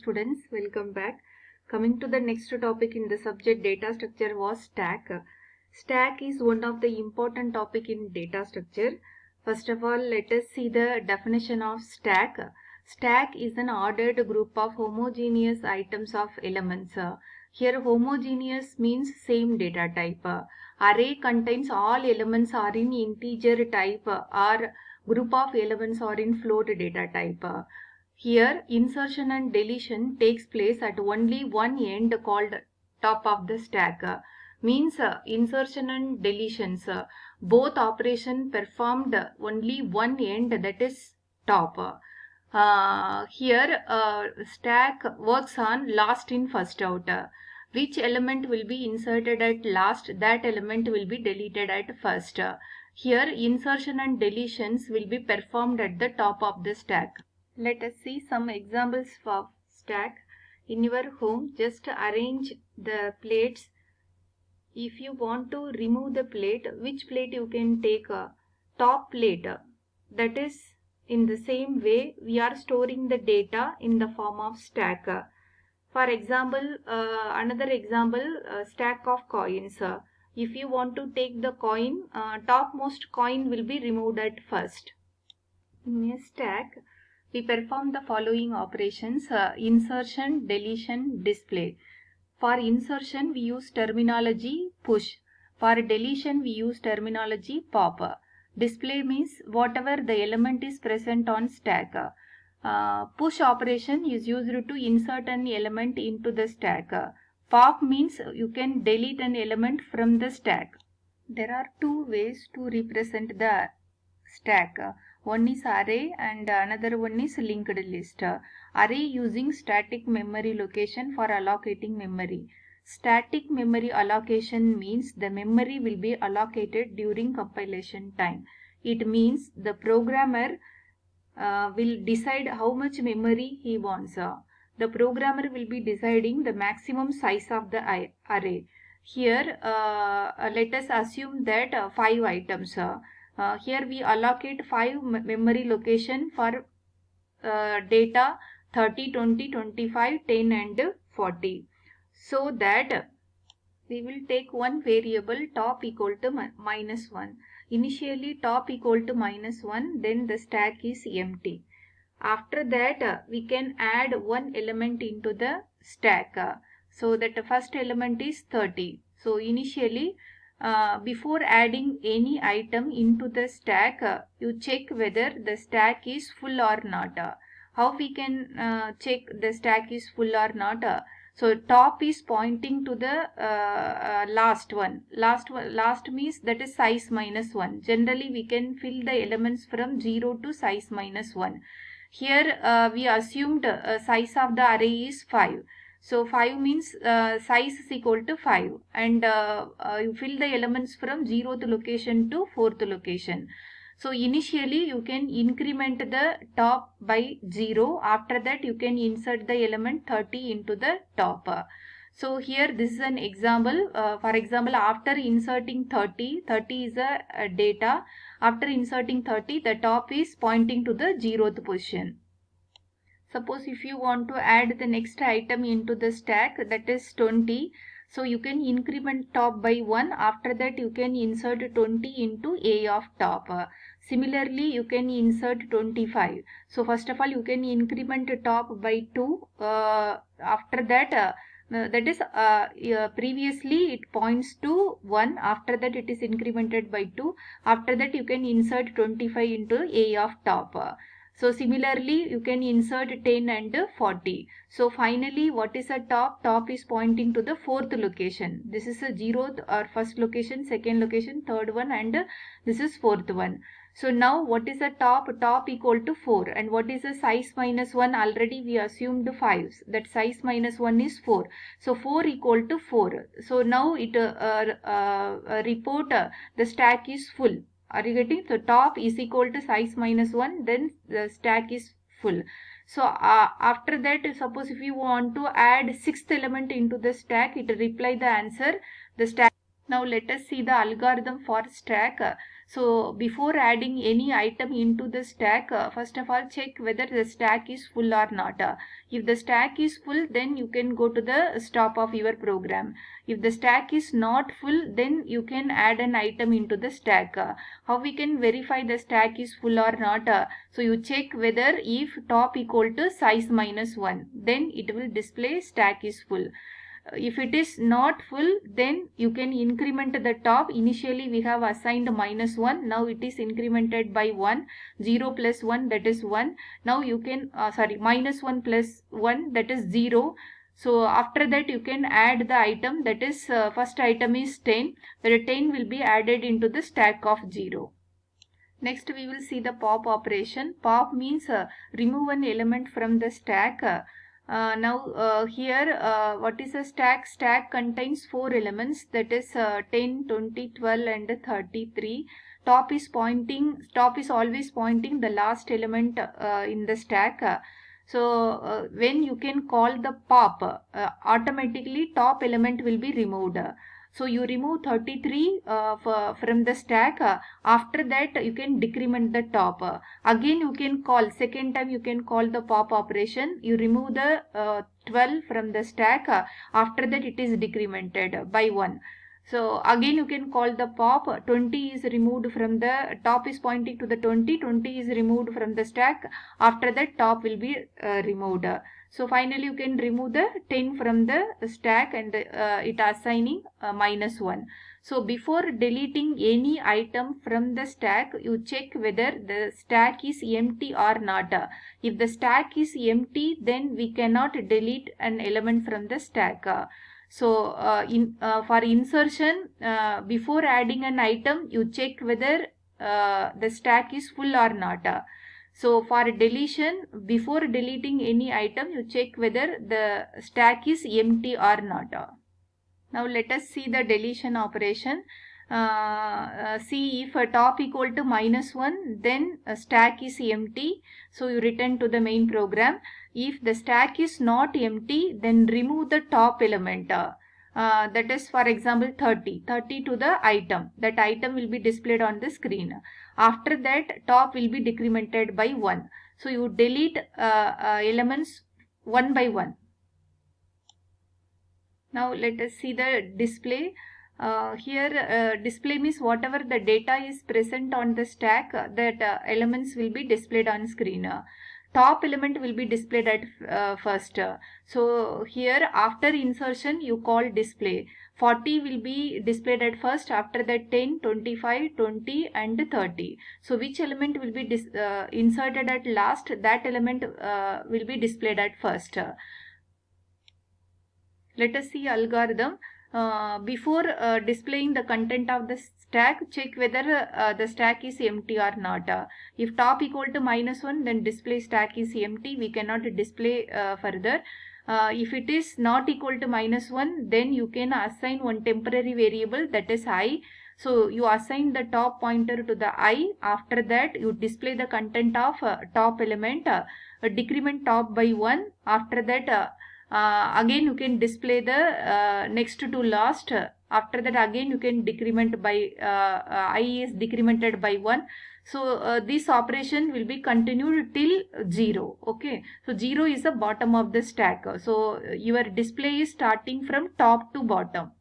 students, welcome back. Coming to the next topic in the subject data structure was stack. Stack is one of the important topic in data structure. First of all, let us see the definition of stack. Stack is an ordered group of homogeneous items of elements. Here homogeneous means same data type. Array contains all elements are in integer type or group of elements are in float data type. Here, insertion and deletion takes place at only one end called top of the stack. Means insertion and deletions, both operation performed only one end, that is top. Here, stack works on last in first out. Which element will be inserted at last, that element will be deleted at first. Here, insertion and deletions will be performed at the top of the stack. Let us see some examples for stack. In your home, just arrange the plates. If you want to remove the plate, which plate you can take? Top plate. That is, in the same way, we are storing the data in the form of stack. For example, another example, stack of coins. If you want to take the coin, topmost coin will be removed at first. In a stack, we perform the following operations: insertion, deletion, display. For insertion, we use terminology push. For deletion, we use terminology pop. Display means whatever the element is present on stack. Push operation is used to insert an element into the stack. Pop means you can delete an element from the stack. There are two ways to represent the stack. One is array and another one is linked list. Array using static memory location for allocating memory. Static memory allocation means the memory will be allocated during compilation time. It means the programmer will decide how much memory he wants. The programmer will be deciding the maximum size of the array. Here, let us assume that 5 items. Here we allocate 5 memory location for data 30, 20, 25, 10 and 40. So that we will take one variable top equal to minus 1. Initially top equal to minus 1, then the stack is empty. After that we can add one element into the stack. So that the first element is 30. So initially before adding any item into the stack, you check whether the stack is full or not. How we can check the stack is full or not? So top is pointing to the last one. Last means that is size minus 1. Generally we can fill the elements from 0 to size minus 1. Here we assumed size of the array is 5. So 5 means size is equal to 5, and you fill the elements from 0th location to 4th location. So initially you can increment the top by 0. After that you can insert the element 30 into the top. So here this is an example. For example, after inserting 30 is a data. After inserting 30, the top is pointing to the 0th position. Suppose if you want to add the next item into the stack, that is 20. So you can increment top by 1. After that you can insert 20 into A of top. Similarly, you can insert 25. So first of all you can increment top by 2. After that that is previously it points to 1. After that it is incremented by 2. After that you can insert 25 into A of top. So similarly you can insert 10 and 40. So finally what is a top? Top is pointing to the 4th location. This is a 0th or first location, second location, third one, and this is 4th one. So now what is a top? Top equal to 4. And what is the size minus 1? Already we assumed 5. That size minus 1 is 4. So 4 equal to 4. So now it report the stack is full. Are you getting? So top is equal to size minus 1, then the stack is full. So after that, suppose if you want to add 6th element into the stack, it reply the answer the stack. Now let us see the algorithm for stack. So before adding any item into the stack, first of all check whether the stack is full or not. If the stack is full, then you can go to the stop of your program. If the stack is not full, then you can add an item into the stack. How we can verify the stack is full or not? So you check whether if top equal to size minus 1, then it will display stack is full. If it is not full, then you can increment the top. Initially we have assigned -1, now it is incremented by 1. 0 plus 1, that is 1. Now you can -1 plus 1, that is 0. So after that you can add the item, that is first item is 10. The 10 will be added into the stack of 0. Next we will see the pop operation. Pop means remove an element from the stack. Here what is a stack? Stack contains 4 elements, that is 10, 20, 12 and 33. Top is always pointing the last element in the stack. When you can call the pop, automatically top element will be removed. So you remove 33 from the stack. After that you can decrement the top. Again you can call, second time you can call the pop operation. You remove the 12 from the stack. After that it is decremented by 1. So again you can call the pop. 20 is removed from the top, is pointing to the 20. 20 is removed from the stack. After that top will be removed. So finally you can remove the 10 from the stack and it assigning -1. So before deleting any item from the stack, you check whether the stack is empty or not. If the stack is empty, then we cannot delete an element from the stack. For insertion, before adding an item, you check whether the stack is full or not. So for deletion, before deleting any item, you check whether the stack is empty or not. Now let us see the deletion operation. See, if a top equal to -1, then a stack is empty. So you return to the main program. If the stack is not empty, then remove the top element. That is, for example, 30 to the item. That item will be displayed on the screen. After that, top will be decremented by 1. So you delete elements one by one. Now let us see the display. Here display means whatever the data is present on the stack, that elements will be displayed on screen. Top element will be displayed at first. So here after insertion you call display. 40 will be displayed at first, after that 10, 25, 20 and 30. So which element will be inserted at last, that element will be displayed at first. Let us see algorithm. Before displaying the content of the stack, check whether the stack is empty or not. If top equal to -1, then display stack is empty. We cannot display further. If it is not equal to -1, then you can assign one temporary variable, that is I. So you assign the top pointer to the I. After that you display the content of top element. Decrement top by 1. After that again you can display the next to last. After that again you can decrement by I is decremented by 1. So this operation will be continued till 0. Okay, so 0 is the bottom of the stack. So your display is starting from top to bottom.